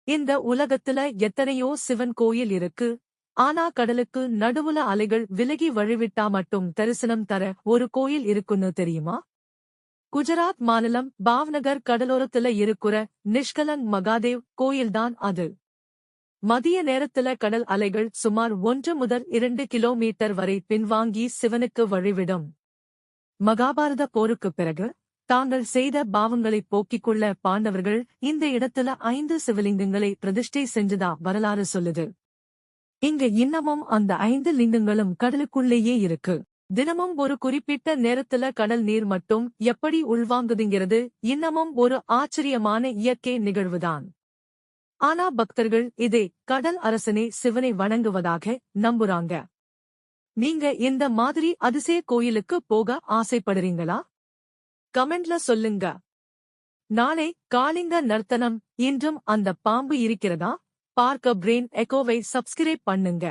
இந்த உலகத்துல எத்தனையோ சிவன் கோயில் இருக்கு. ஆனா கடலுக்கு நடுவுல அலைகள் விலகி வழிவிட்டா மட்டும் தரிசனம் தர ஒரு கோயில் இருக்குன்னு தெரியுமா? குஜராத் மாநிலம் பாவ்நகர் கடலோரத்துல இருக்குற நிஷ்கலங் மகாதேவ் கோயில்தான் அது. மதிய நேரத்துல கடல் அலைகள் சுமார் 1 முதல் 2 கிலோமீட்டர் வரை பின்வாங்கி சிவனுக்கு வழிவிடும். மகாபாரத போருக்குப் பிறகு தாங்கள் செய்த பாவங்களைப் போக்கிக் கொள்ள பாண்டவர்கள் இந்த இடத்துல 5 சிவலிங்கங்களை பிரதிஷ்டை செஞ்சதா வரலாறு சொல்லுது. இங்க இன்னமும் அந்த 5 லிங்கங்களும் கடலுக்குள்ளேயே இருக்கு. தினமும் ஒரு குறிப்பிட்ட நேரத்துல கடல் நீர் மட்டும் எப்படி உள்வாங்குதுங்கிறது இன்னமும் ஒரு ஆச்சரியமான இயற்கை நிகழ்வுதான். ஆனா பக்தர்கள் இதே கடல் அரசனே சிவனை வணங்குவதாக நம்புறாங்க. நீங்க இந்த மாதிரி அதிசய கோயிலுக்கு போக ஆசைப்படுறீங்களா? கமெண்ட்ல சொல்லுங்க. நாளை காளிங்க நர்த்தனம். இன்றும் அந்த பாம்பு இருக்கிறதா? பார்க்க பிரெயின் எக்கோவை சப்ஸ்கிரைப் பண்ணுங்க.